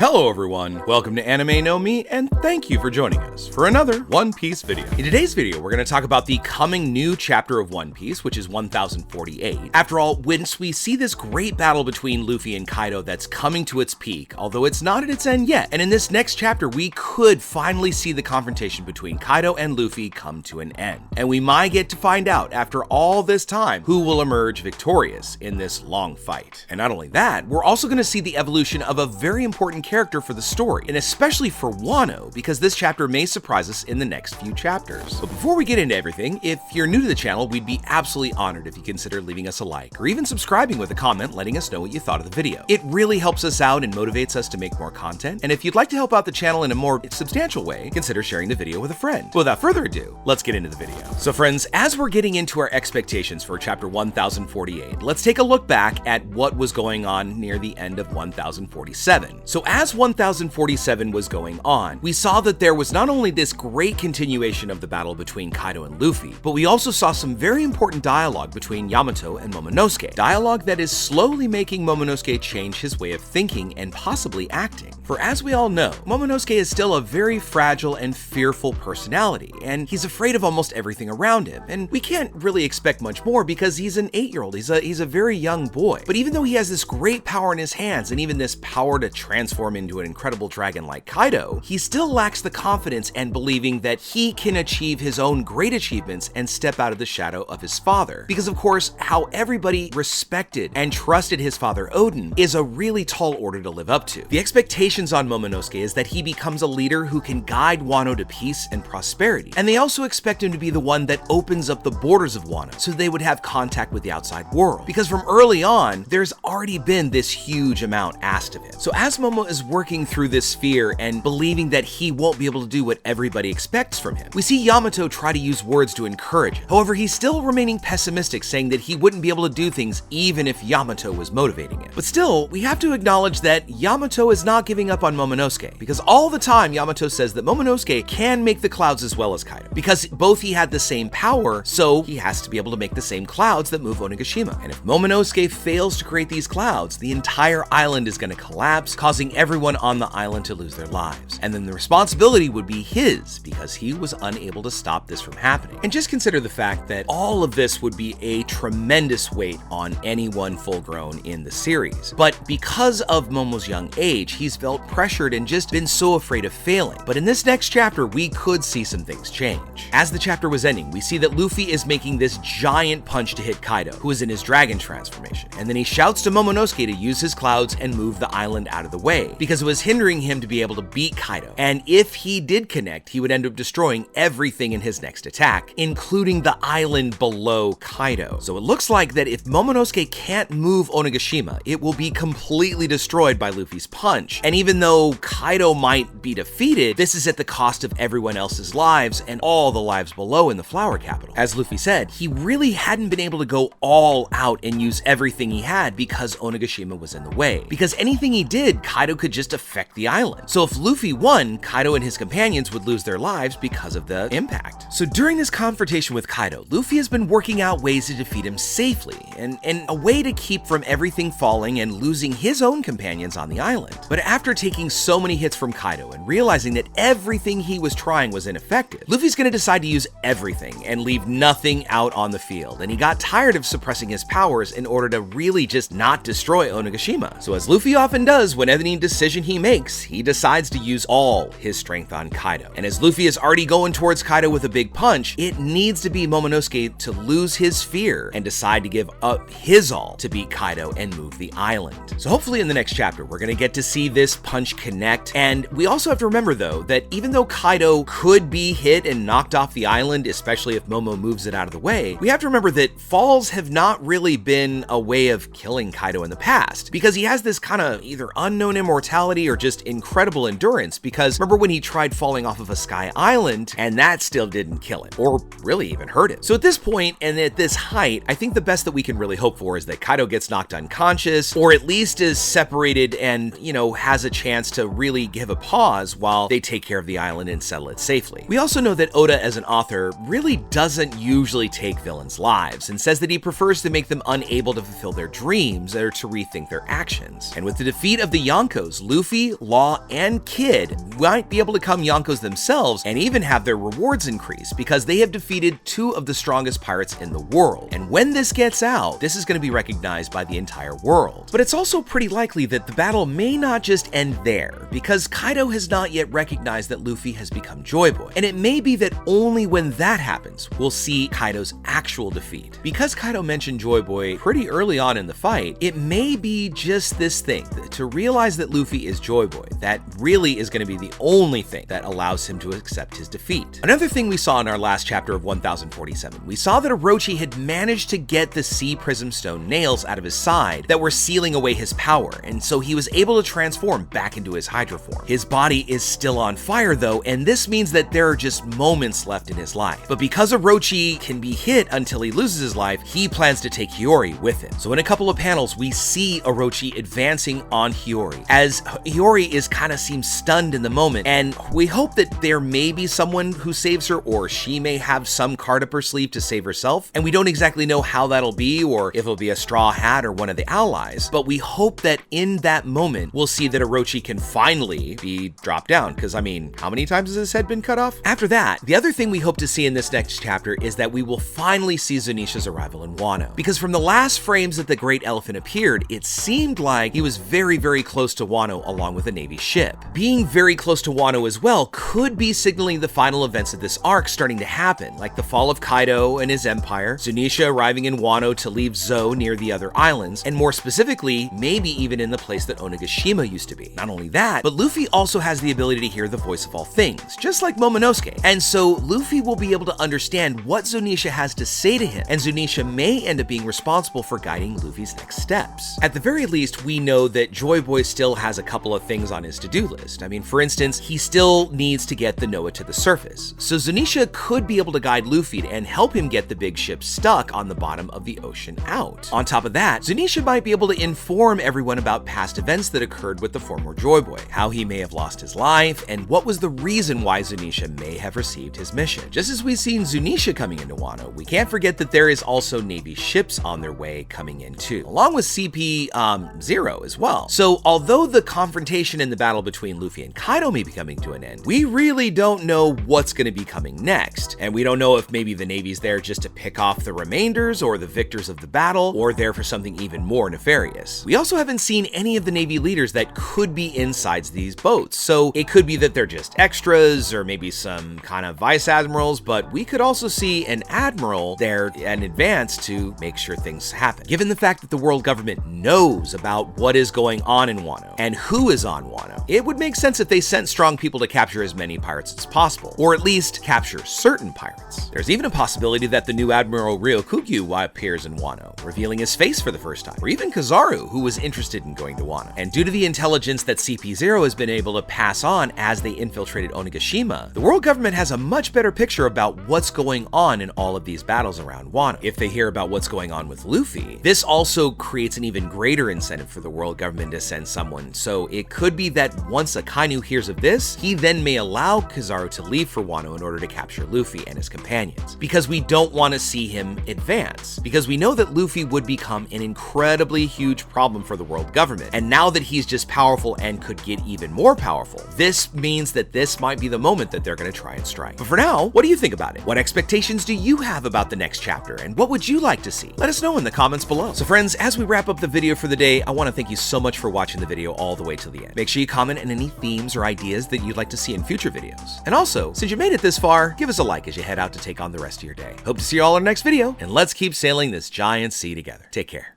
Hello everyone, welcome to Anime No Mi, and thank you for joining us for another One Piece video. In today's video, we're going to talk about the coming new chapter of One Piece, which is 1048. After all, once we see this great battle between Luffy and Kaido that's coming to its peak, although it's not at its end yet, and in this next chapter, we could finally see the confrontation between Kaido and Luffy come to an end. And we might get to find out, after all this time, who will emerge victorious in this long fight. And not only that, we're also going to see the evolution of a very important character for the story, and especially for Wano, because this chapter may surprise us in the next few chapters. But before we get into everything, if you're new to the channel, we'd be absolutely honored if you consider leaving us a like, or even subscribing with a comment letting us know what you thought of the video. It really helps us out and motivates us to make more content, and if you'd like to help out the channel in a more substantial way, consider sharing the video with a friend. But without further ado, let's get into the video. So friends, as we're getting into our expectations for chapter 1048, let's take a look back at what was going on near the end of 1047. So as 1047 was going on, we saw that there was not only this great continuation of the battle between Kaido and Luffy, but we also saw some very important dialogue between Yamato and Momonosuke. Dialogue that is slowly making Momonosuke change his way of thinking and possibly acting. For as we all know, Momonosuke is still a very fragile and fearful personality, and he's afraid of almost everything around him. And we can't really expect much more because he's an 8-year-old, he's a very young boy. But even though he has this great power in his hands and even this power to transform into an incredible dragon like Kaido, he still lacks the confidence and believing that he can achieve his own great achievements and step out of the shadow of his father. Because of course, how everybody respected and trusted his father Odin is a really tall order to live up to. The expectations on Momonosuke is that he becomes a leader who can guide Wano to peace and prosperity. And they also expect him to be the one that opens up the borders of Wano so they would have contact with the outside world. Because from early on, there's already been this huge amount asked of him. So as Momo is working through this fear and believing that he won't be able to do what everybody expects from him, we see Yamato try to use words to encourage him. However, he's still remaining pessimistic, saying that he wouldn't be able to do things even if Yamato was motivating him. But still, we have to acknowledge that Yamato is not giving up on Momonosuke, because all the time Yamato says that Momonosuke can make the clouds as well as Kaido, because both he had the same power, so he has to be able to make the same clouds that move Onigashima. And if Momonosuke fails to create these clouds, the entire island is going to collapse, causing everyone on the island to lose their lives. And then the responsibility would be his, because he was unable to stop this from happening. And just consider the fact that all of this would be a tremendous weight on anyone full grown in the series. But because of Momo's young age, he's felt pressured and just been so afraid of failing. But in this next chapter, we could see some things change. As the chapter was ending, we see that Luffy is making this giant punch to hit Kaido, who is in his dragon transformation. And then he shouts to Momonosuke to use his clouds and move the island out of the way, because it was hindering him to be able to beat Kaido. And if he did connect, he would end up destroying everything in his next attack, including the island below Kaido. So it looks like that if Momonosuke can't move Onigashima, it will be completely destroyed by Luffy's punch. And even though Kaido might be defeated, this is at the cost of everyone else's lives and all the lives below in the Flower Capital. As Luffy said, he really hadn't been able to go all out and use everything he had because Onigashima was in the way. Because anything he did, Kaido could just affect the island. So if Luffy won, Kaido and his companions would lose their lives because of the impact. So during this confrontation with Kaido, Luffy has been working out ways to defeat him safely, and a way to keep from everything falling and losing his own companions on the island. But after taking so many hits from Kaido and realizing that everything he was trying was ineffective, Luffy's gonna decide to use everything and leave nothing out on the field, and he got tired of suppressing his powers in order to really just not destroy Onigashima. So as Luffy often does, when any decision he makes, he decides to use all his strength on Kaido. And as Luffy is already going towards Kaido with a big punch, it needs to be Momonosuke to lose his fear and decide to give up his all to beat Kaido and move the island. So hopefully in the next chapter, we're gonna get to see this punch connect. And we also have to remember though, that even though Kaido could be hit and knocked off the island, especially if Momo moves it out of the way, we have to remember that falls have not really been a way of killing Kaido in the past, because he has this kind of either unknown immortality or just incredible endurance. Because remember when he tried falling off of a sky island and that still didn't kill him or really even hurt him. So at this point and at this height, I think the best that we can really hope for is that Kaido gets knocked unconscious, or at least is separated and, you know, has a chance to really give a pause while they take care of the island and settle it safely. We also know that Oda as an author really doesn't usually take villains' lives and says that he prefers to make them unable to fulfill their dreams or to rethink their actions. And with the defeat of the Yonkos, knows, Luffy, Law, and Kid might be able to become Yonkos themselves and even have their rewards increase because they have defeated two of the strongest pirates in the world. And when this gets out, this is going to be recognized by the entire world. But it's also pretty likely that the battle may not just end there, because Kaido has not yet recognized that Luffy has become Joy Boy. And it may be that only when that happens, we'll see Kaido's actual defeat. Because Kaido mentioned Joy Boy pretty early on in the fight, it may be just this thing, to realize that Luffy is Joy Boy, that really is going to be the only thing that allows him to accept his defeat. Another thing we saw in our last chapter of 1047, we saw that Orochi had managed to get the Sea Prism Stone nails out of his side that were sealing away his power, and so he was able to transform back into his Hydra form. His body is still on fire though, and this means that there are just moments left in his life. But because Orochi can be hit until he loses his life, he plans to take Hiyori with him. So in a couple of panels, we see Orochi advancing on Hiyori, as Hiyori seems stunned in the moment, and we hope that there may be someone who saves her, or she may have some card up her sleeve to save herself, and we don't exactly know how that'll be, or if it'll be a Straw Hat or one of the allies, but we hope that in that moment, we'll see that Orochi can finally be dropped down, because I mean, how many times has his head been cut off? After that, the other thing we hope to see in this next chapter is that we will finally see Zunisha's arrival in Wano, because from the last frames that the Great Elephant appeared, it seemed like he was very, very close to Wano along with a Navy ship. Being very close to Wano as well could be signaling the final events of this arc starting to happen, like the fall of Kaido and his empire, Zunisha arriving in Wano to leave Zou near the other islands, and more specifically, maybe even in the place that Onigashima used to be. Not only that, but Luffy also has the ability to hear the voice of all things, just like Momonosuke, and so Luffy will be able to understand what Zunisha has to say to him, and Zunisha may end up being responsible for guiding Luffy's next steps. At the very least, we know that Joy Boy still has a couple of things on his to-do list. I mean, for instance, he still needs to get the Noah to the surface, so Zunisha could be able to guide Luffy and help him get the big ship stuck on the bottom of the ocean out. On top of that, Zunisha might be able to inform everyone about past events that occurred with the former Joy Boy, how he may have lost his life, and what was the reason why Zunisha may have received his mission. Just as we've seen Zunisha coming into Wano, we can't forget that there is also Navy ships on their way coming in too, along with CP-0 as well. So although the confrontation in the battle between Luffy and Kaido may be coming to an end, we really don't know what's going to be coming next, and we don't know if maybe the Navy's there just to pick off the remainders or the victors of the battle, or there for something even more nefarious. We also haven't seen any of the Navy leaders that could be inside these boats, so it could be that they're just extras or maybe some kind of vice admirals, but we could also see an admiral there in advance to make sure things happen. Given the fact that the world government knows about what is going on in Wano and who is on Wano, it would make sense if they sent strong people to capture as many pirates as possible, or at least capture certain pirates. There's even a possibility that the new Admiral Ryokugyu appears in Wano, revealing his face for the first time, or even Kizaru, who was interested in going to Wano. And due to the intelligence that CP0 has been able to pass on as they infiltrated Onigashima, the world government has a much better picture about what's going on in all of these battles around Wano. If they hear about what's going on with Luffy, this also creates an even greater incentive for the world government to send someone, so it could be that once Akainu hears of this, he then may allow Kizaru to leave for Wano in order to capture Luffy and his companions, because we don't want to see him advance, because we know that Luffy would become an incredibly huge problem for the world government, and now that he's just powerful and could get even more powerful, this means that this might be the moment that they're going to try and strike. But for now, what do you think about it? What expectations do you have about the next chapter, and what would you like to see? Let us know in the comments below. So friends, as we wrap up the video for the day, I want to thank you so much for watching the video all the way to the end. Make sure you comment on any themes or ideas that you'd like to see in future videos. And also, since you made it this far, give us a like as you head out to take on the rest of your day. Hope to see you all in our next video, and let's keep sailing this giant sea together. Take care.